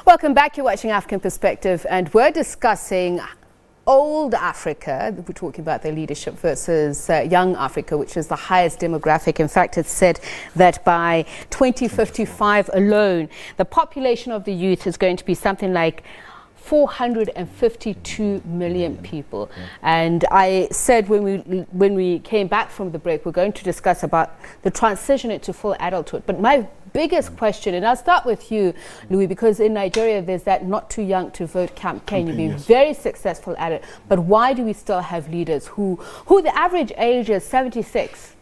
Welcome back. You're watching African Perspective, and we're discussing old Africa. We're talking about their leadership versus young Africa, which is the highest demographic. In fact, it's said that by 2055 alone, the population of the youth is going to be something like 452 million people. And I said when we came back from the break, we're going to discuss about the transition into full adulthood. But my biggest question, and I'll start with you, Louis, because in Nigeria there's that not too young to vote campaign. You've been very successful at it. But why do we still have leaders who the average age is 76?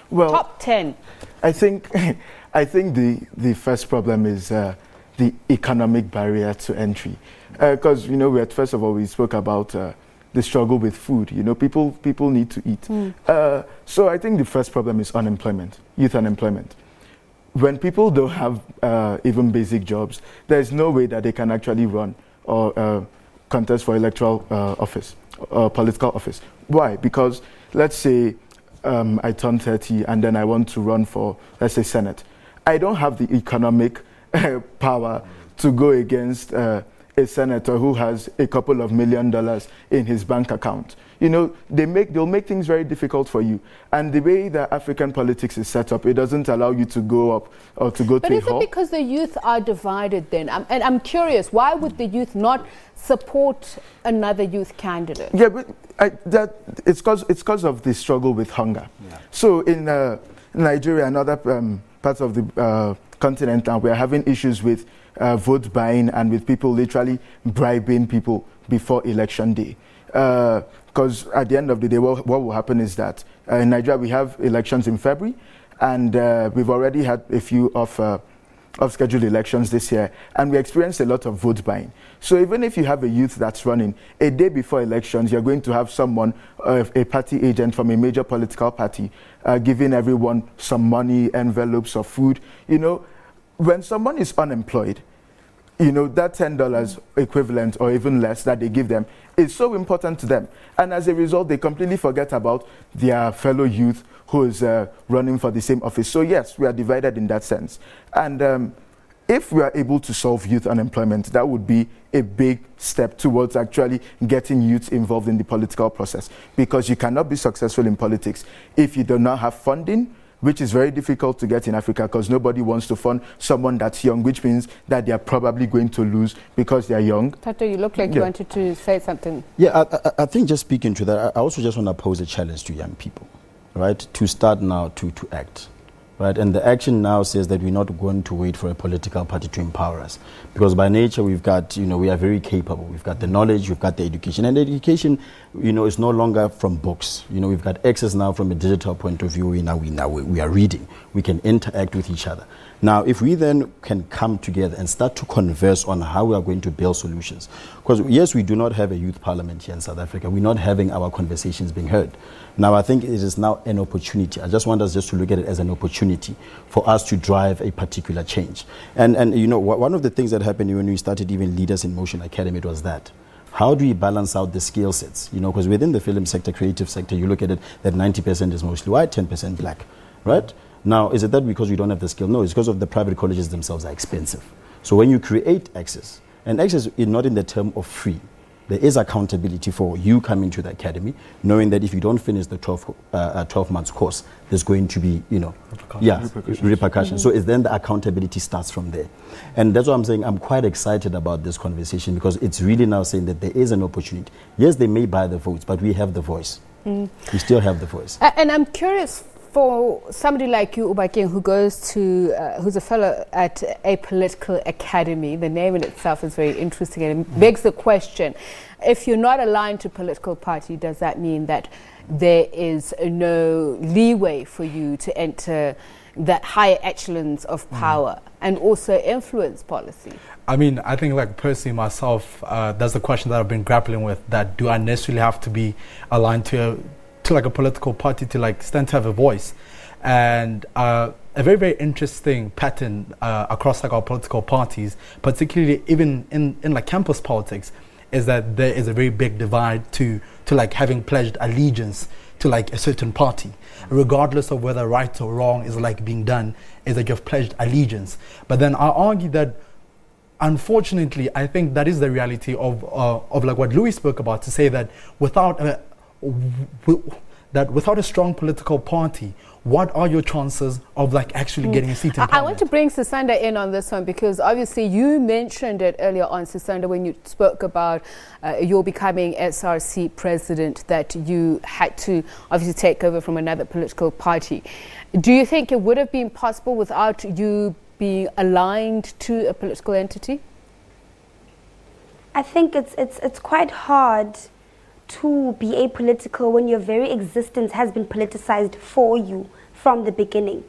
Well, top 10. I think the first problem is the economic barrier to entry. Because, you know, first of all, we spoke about the struggle with food. You know, people need to eat. So I think the first problem is unemployment, youth unemployment. When people don't have even basic jobs, there's no way that they can actually run or contest for electoral office or political office. Why? Because let's say I turn 30 and then I want to run for, let's say, Senate. I don't have the economic power to go against a senator who has a couple of $1 million in his bank account. You know, they'll make things very difficult for you. And the way that African politics is set up, it doesn't allow you to go up or to go to a hall. But is it because the youth are divided then? And I'm curious, why would the youth not support another youth candidate? Yeah, but it's because of the struggle with hunger. Yeah. So in Nigeria and other parts of the continent, and we're having issues with vote buying and with people literally bribing people before election day. Because at the end of the day, what will happen is that in Nigeria we have elections in February, and we've already had a few of scheduled elections this year, and we experienced a lot of vote buying. So even if you have a youth that's running, a day before elections, you're going to have someone, a party agent from a major political party, giving everyone some money, envelopes of food. You know, when someone is unemployed, you know, that $10 equivalent or even less that they give them is so important to them. And as a result, they completely forget about their fellow youth who is running for the same office. So yes, we are divided in that sense. And if we are able to solve youth unemployment, that would be a big step towards actually getting youth involved in the political process. Because you cannot be successful in politics if you do not have funding, which is very difficult to get in Africa because nobody wants to fund someone that's young, which means that they are probably going to lose because they are young. Tato, you look like you wanted to say something. Yeah, I think just speaking to that, I also just want to pose a challenge to young people, right? To start now to act, right? And the action now says that we're not going to wait for a political party to empower us. Because by nature, we've got, you know, we are very capable. We've got the knowledge, we've got the education. And the education, you know, is no longer from books. You know, we've got access now from a digital point of view. We are reading. We can interact with each other. Now, if we then can come together and start to converse on how we are going to build solutions. Because, yes, we do not have a youth parliament here in South Africa. We're not having our conversations being heard. Now, I think it is now an opportunity. I just want us just to look at it as an opportunity for us to drive a particular change. And you know, one of the things that happened when we started even Leaders in Motion Academy, it was that. How do we balance out the skill sets? You know, because within the film sector, creative sector, you look at it, that 90% is mostly white, 10% black, right? Now, is it that because we don't have the skill? No, it's because of the private colleges themselves are expensive. So when you create access, and access is not in the term of free, there is accountability for you coming to the academy, knowing that if you don't finish the 12 months course, there's going to be, you know, repercussions. So it's then the accountability starts from there. And that's what I'm saying. I'm quite excited about this conversation because it's really now saying that there is an opportunity. Yes, they may buy the votes, but we have the voice. We still have the voice. And I'm curious, for somebody like you, Ubakeng, who goes to, who's a fellow at a political academy, the name in itself is very interesting and it begs the question, if you're not aligned to a political party, does that mean that there is no leeway for you to enter that higher echelons of power and also influence policy? I mean, I think, like, personally myself, that's the question that I've been grappling with, that do I necessarily have to be aligned to like a political party to like stand to have a voice? And a very, very interesting pattern across like our political parties, particularly even in like campus politics, is that there is a very big divide to like having pledged allegiance to like a certain party, regardless of whether right or wrong is like being done, is that you've pledged allegiance. But then I argue that unfortunately, I think that is the reality of like what Louis spoke about, to say that without a strong political party, what are your chances of like actually getting a seat in parliament? I want to bring Sisanda in on this one, because obviously you mentioned it earlier on, Sisanda, when you spoke about your becoming SRC president, that you had to obviously take over from another political party. Do you think it would have been possible without you being aligned to a political entity? I think it's quite hard to be apolitical when your very existence has been politicized for you from the beginning.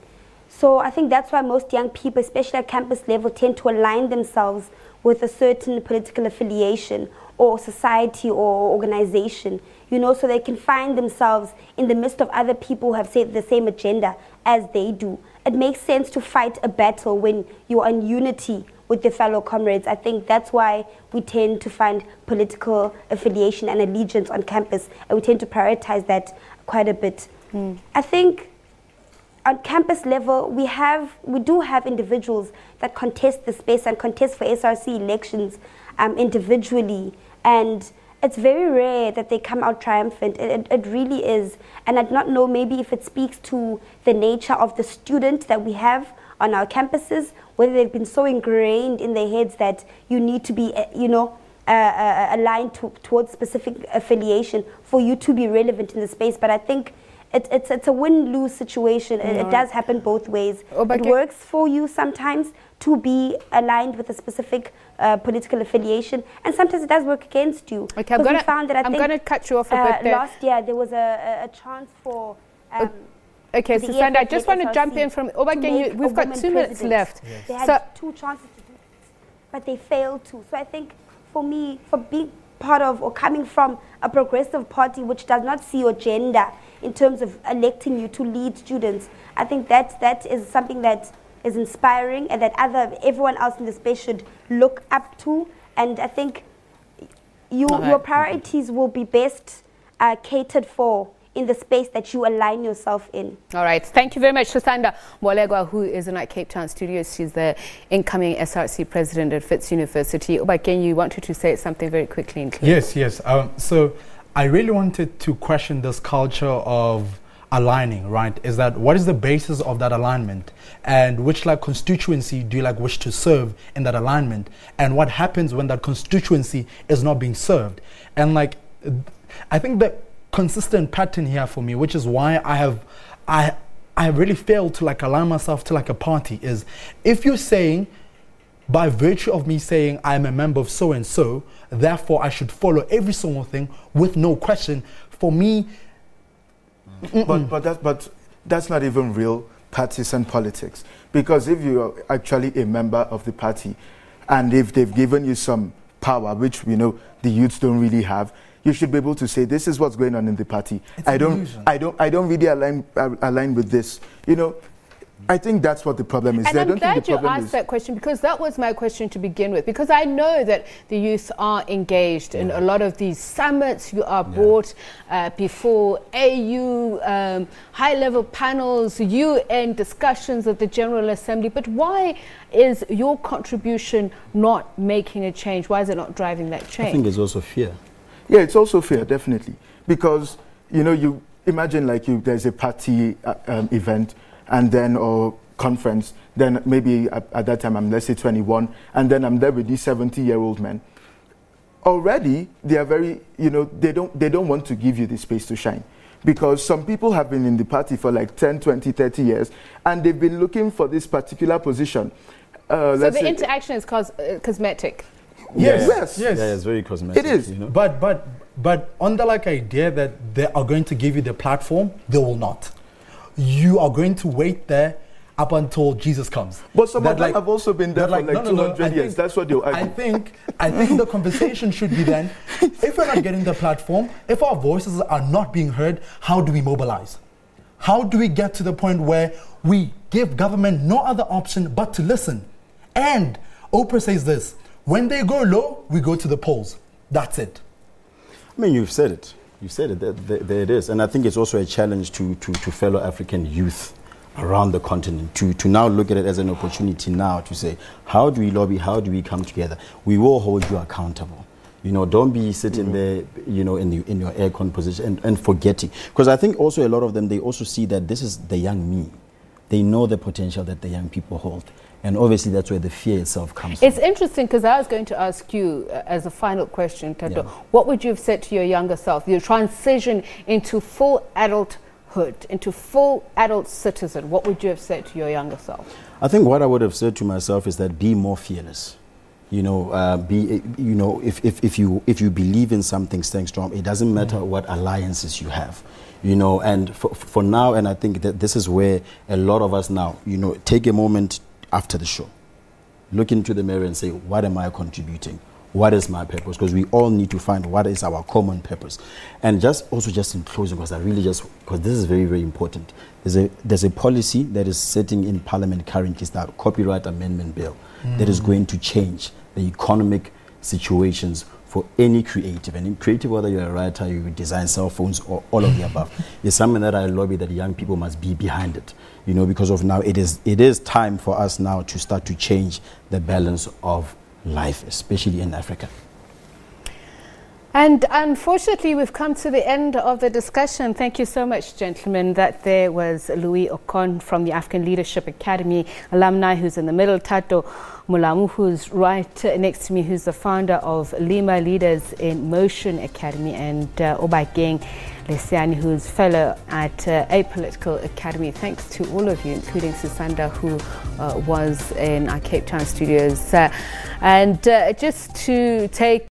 So I think that's why most young people, especially at campus level, tend to align themselves with a certain political affiliation or society or organization, you know, so they can find themselves in the midst of other people who have the same agenda as they do. It makes sense to fight a battle when you're in unity with their fellow comrades. I think that's why we tend to find political affiliation and allegiance on campus, and we tend to prioritize that quite a bit. I think on campus level, we do have individuals that contest the space and contest for SRC elections individually, and it's very rare that they come out triumphant. It really is. And I do not know maybe if it speaks to the nature of the student that we have on our campuses, whether they've been so ingrained in their heads that you need to be, aligned towards specific affiliation for you to be relevant in the space. But I think it's a win-lose situation. It does happen both ways. It works for you sometimes to be aligned with a specific political affiliation, and sometimes it does work against you. Okay, I'm going to cut you off a bit there. Last year there was a chance for... Okay, Sisanda, I just want to jump in from Obakeng. We've got 2 minutes left. Yes. They had 2 chances to do it, but they failed to. So I think for me, for being part of or coming from a progressive party which does not see your gender in terms of electing you to lead students, I think that is something that is inspiring and that everyone else in the space should look up to. And I think your priorities will be best catered for in the space that you align yourself in. All right. Thank you very much, Sisanda Mwalegwa, who is in our Cape Town studios. She's the incoming SRC president at Wits University. Obakeng, you wanted to say something very quickly and clearly. Yes. So I really wanted to question this culture of aligning, right? Is that what is the basis of that alignment, and which like constituency do you like wish to serve in that alignment, and what happens when that constituency is not being served? And like, I think that consistent pattern here for me, which is why I have really failed to like align myself to like a party, is if you're saying, by virtue of me saying I'm a member of so and so, therefore I should follow every single thing with no question. For me, but that's not even real partisan politics, because if you are actually a member of the party, and if they've given you some power, which we know the youths don't really have, you should be able to say, this is what's going on in the party. I don't really align with this. You know, I think that's what the problem is. And I'm glad you asked that question, because that was my question to begin with. Because I know that the youth are engaged in a lot of these summits. You are brought before AU, high-level panels, UN discussions at the General Assembly. But why is your contribution not making a change? Why is it not driving that change? I think it's also fear. Yeah, it's also fair, definitely. Because, you know, you imagine like there's a party event and then, or conference, then maybe at that time I'm, let's say, 21, and then I'm there with these 70-year-old men. Already, they are very, you know, they don't want to give you the space to shine. Because some people have been in the party for like 10, 20, 30 years, and they've been looking for this particular position. So the interaction is cosmetic. Yes. Yeah, it's very cosmetic. It is. You know? But on the like idea that they are going to give you the platform, they will not. You are going to wait there up until Jesus comes. But some of them have also been there for like 200 years. That's what they'll argue. I think the conversation should be then, if we're not getting the platform, if our voices are not being heard, how do we mobilize? How do we get to the point where we give government no other option but to listen? And Oprah says this: when they go low, we go to the polls. That's it. I mean, you've said it. You said it. There it is. And I think it's also a challenge to fellow African youth around the continent to now look at it as an opportunity now to say, how do we lobby, how do we come together? We will hold you accountable. You know, don't be sitting there, you know, in your aircon position and forgetting. Because I think also a lot of them, they also see that this is the young me. They know the potential that the young people hold. And obviously that's where the fear itself comes from. It's interesting because I was going to ask you as a final question, Tato, what would you have said to your younger self? Your transition into full adulthood, into full adult citizen, what would you have said to your younger self? I think what I would have said to myself is that be more fearless. You know, if you believe in something, staying strong, it doesn't matter what alliances you have. You know, and for now, and I think that this is where a lot of us now, you know, take a moment after the show, look into the mirror and say, what am I contributing? What is my purpose? Because we all need to find what is our common purpose. And just in closing, because because this is very, very important. There's a policy that is sitting in Parliament currently, it's the Copyright Amendment Bill, that is going to change the economic situations for any creative. And in creative, whether you're a writer, you design cell phones, or all of the above, is something that I lobby that young people must be behind it. You know, because of now, it is time for us now to start to change the balance of life, especially in Africa. And unfortunately, we've come to the end of the discussion. Thank you so much, gentlemen. That there was Louis Okon from the African Leadership Academy alumni, who's in the middle, Tato Mulamu, who's right next to me, who's the founder of Lima Leaders in Motion Academy, and Obakeng Lesiani, who's fellow at Apolitical Academy. Thanks to all of you, including Susanda, who was in our Cape Town studios. And just to take